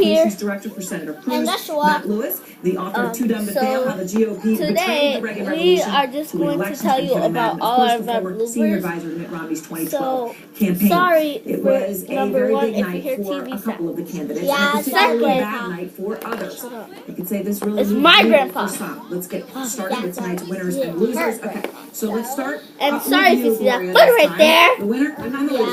Communications Director for Senator Cruz, Matt Lewis, the author of Too Dumb to Fail, How the GOP Betrayed the Reagan Revolution. We are just going to tell you about all our bloopers. Senior advisor to Mitt Romney's 2012 campaign. Sorry, it was a very big night for a couple of the candidates, and a particularly bad night for others. You could say this really it's my grandpa. For some. Let's get started with tonight's winners and losers. Okay, so let's start. And sorry if you see that foot right there. The winner,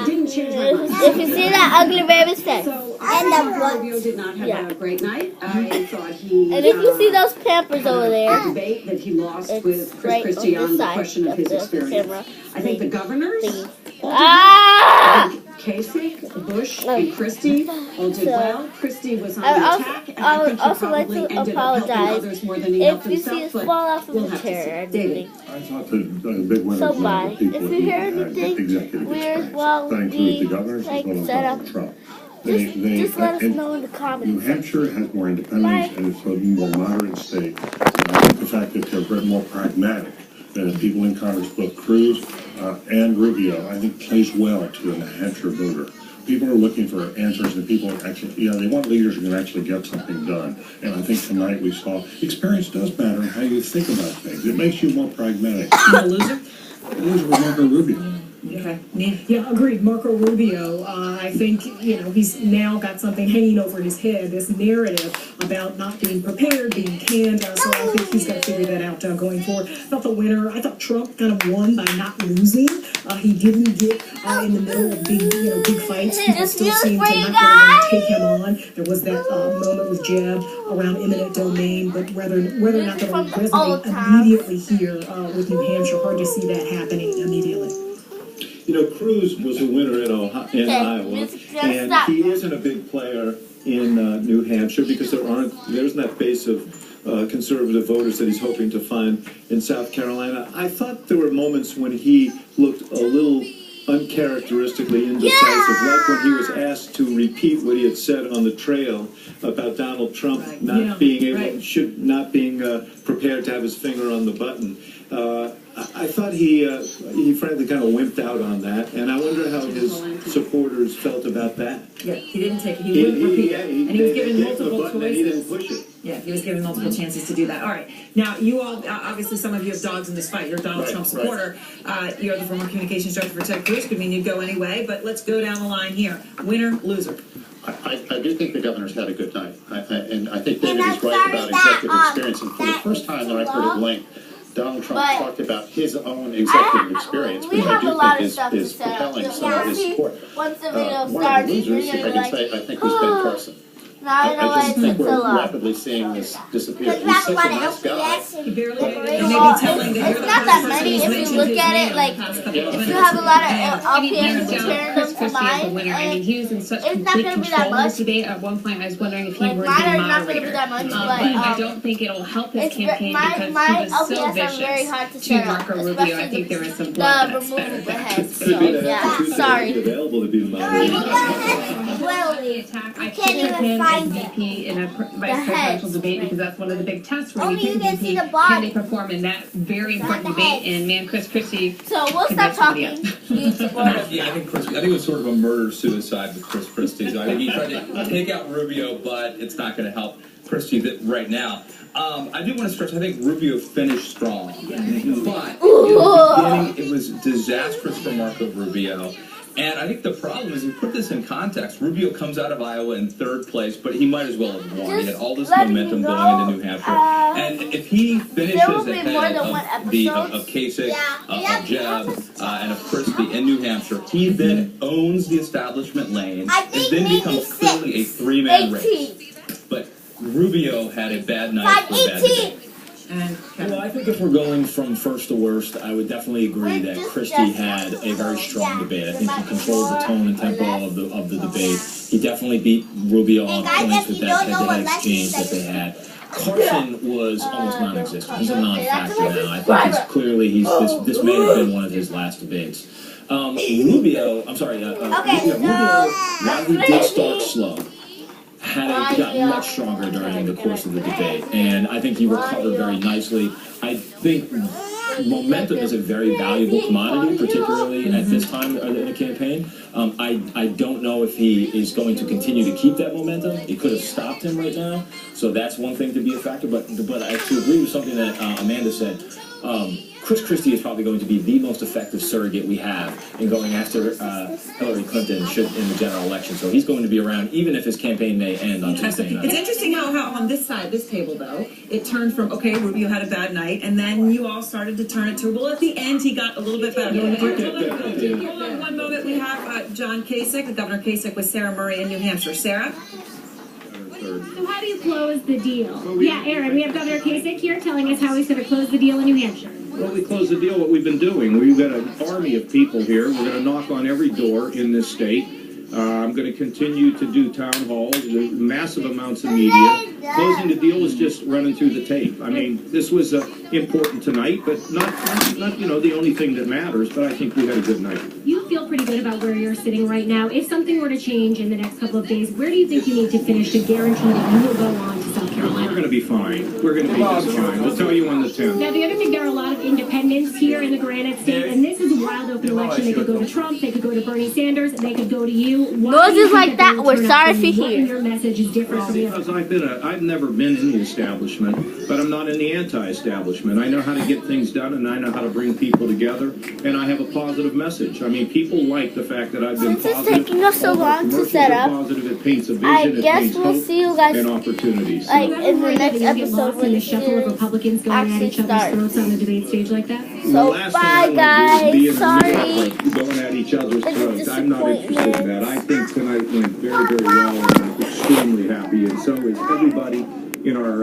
didn't change my mind. If you see that ugly baby's face. So Rubio did not have a great night. I thought he. And if you see those Pampers over there, the debate that he lost with Chris right Christie on the side question of his experience. I think the governors, Kasich, Bush, and Christie all did well. Christie was on the attack, and I think he probably ended up helping others more than he helped himself. If you see us fall off of the chair, David. I thought the big winners so were bye. the people If you hear who had anything executive weird experience. while That includes the governors as well as Donald Trump. just let us know in the comments. New Hampshire has more independence and it's a more moderate state. And I think the fact that they're more pragmatic than the people in Congress, both Cruz and Rubio, I think plays well to the New Hampshire voter. People are looking for answers, and people are actually, they want leaders who can actually get something done. And I think tonight we saw experience does matter in how you think about things. It makes you more pragmatic. The loser? The loser was Marco Rubio. Okay. Yeah, agreed. Marco Rubio, I think, he's now got something hanging over his head, this narrative about not being prepared, being canned, so I think he's got to figure that out going forward. Not the winner. I thought Trump kind of won by not losing. He didn't get in the middle of big fights. People still seemed to not want to take him on. There was that moment with Jeb around eminent domain, but whether or not that will resonate immediately here with New Hampshire, hard to see that happening immediately. Cruz was a winner in Iowa, and he isn't a big player in New Hampshire because there isn't that base of conservative voters that he's hoping to find in South Carolina. I thought there were moments when he looked a little uncharacteristically indecisive, like when he was asked to repeat what he had said on the trail about Donald Trump not being prepared to have his finger on the button. I thought he frankly kind of wimped out on that, and I wonder how his supporters felt about that. Yeah, he didn't take it. He wouldn't repeat it. And he was given multiple choices. And he didn't push it. Yeah, he was given multiple chances to do that. All right. Now, you all, obviously some of you have dogs in this fight. You're a Donald Trump supporter. You're the former communications director for Ted Cruz. Could mean you'd go anyway, but let's go down the line here. Winner, loser. I do think the governor's had a good night. And I think David is right about executive experience. And for the first time that I've heard it linked, Donald Trump talked about his own executive experience, which I do think is propelling some of his support. One of the losers, if I can say, I think was Ben Carson. I just think we're rapidly seeing this disappear. He's such a nice guy. He barely maybe telling that you're it's not that many if you look at it, like, if you have a lot of LPS comparing them to mine, I mean, he was in such it's not complete going to be that control of much. the debate. At one point, I was wondering if he Like, were mine being are not going to be moderator. that much, But I don't think it'll help his campaign because my he was so LPS are very hard to vicious set to up, Marco Rubio. I think there was some the blood that's better. removal of the head. So, Could be that yeah, Tuesday sorry. he's available to be the moderator. The attack, I pictured him as VP in a vice presidential debate because that's one of the big tests where you pick VP. Can they perform in that very important debate? And man, Chris Christie. So we'll stop talking. You support him. Yeah, I think it was sort of a murder-suicide with Chris Christie. So I think he tried to take out Rubio, but it's not going to help Christie right now. I do want to stress, I think Rubio finished strong. But in the beginning, it was disastrous for Marco Rubio. And I think the problem is, you put this in context, Rubio comes out of Iowa in third place, but he might as well have won. He had all this momentum going into New Hampshire. And if he finishes ahead of Kasich, of Jeb, and of Christie in New Hampshire, he then owns the establishment lane and then becomes clearly a three-man race. But Rubio had a bad night for a bad debate. Well, I think if we're going from first to worst, I would definitely agree that Christie had a very strong debate. I think he controlled the tone and tempo of the debate. He definitely beat Rubio on points with that head-to-head exchange that they had. Carson was almost non-existent. He's a non-factor now. I think this may have been one of his last debates. Rubio, while he did start slow, had gotten much stronger during the course of the debate, and I think he recovered very nicely. I think momentum is a very valuable commodity, particularly at this time in the campaign. I don't know if he is going to continue to keep that momentum. It could have stopped him right now, so that's one thing to be a factor. But I to agree with something that Amanda said. Chris Christie is probably going to be the most effective surrogate we have in going after Hillary Clinton in the general election. So he's going to be around, even if his campaign may end on Tuesday night. It's interesting how on this side, this table though, it turned from, okay, Rubio had a bad night, and then you all started to turn it to, well, at the end he got a little bit better. Hold on one moment. We have John Kasich, Governor Kasich with Sarah Murray in New Hampshire. Sarah? So how do you close the deal? Yeah, Aaron, we have Governor Kasich here telling us how he's going to close the deal in New Hampshire. Well, we close the deal, what we've been doing. We've got an army of people here. We're going to knock on every door in this state. I'm going to continue to do town halls, massive amounts of media. Closing the deal is just running through the tape. I mean, this was important tonight, but not the only thing that matters, but I think we had a good night. You feel pretty good about where you're sitting right now. If something were to change in the next couple of days, where do you think you need to finish to guarantee that you will go on to South Carolina? We're going to be fine. We're going to be just fine. We'll tell you on the 10th. Now, the other thing, there are a lot of independents here in the Granite State, and this is a wild open election. They could go to Trump, they could go to Bernie Sanders, they could go to you. Noises like that, we're sorry for here. Your message is different from the because I've never been in the establishment, but I'm not in the anti-establishment. I know how to get things done, and I know how to bring people together, and I have a positive message. I mean, people like the fact that I've been Since positive. it's taking us so long to set up, Positive, it paints a vision, I it guess paints we'll hope see you guys and opportunities. like in the next episode when the shuffle of Republicans going at each other's throats on the debate stage like that. So bye guys, sorry. Going at each other's throats. I'm not interested in that. I think tonight went very, very well, and I'm extremely happy, and so is everybody in our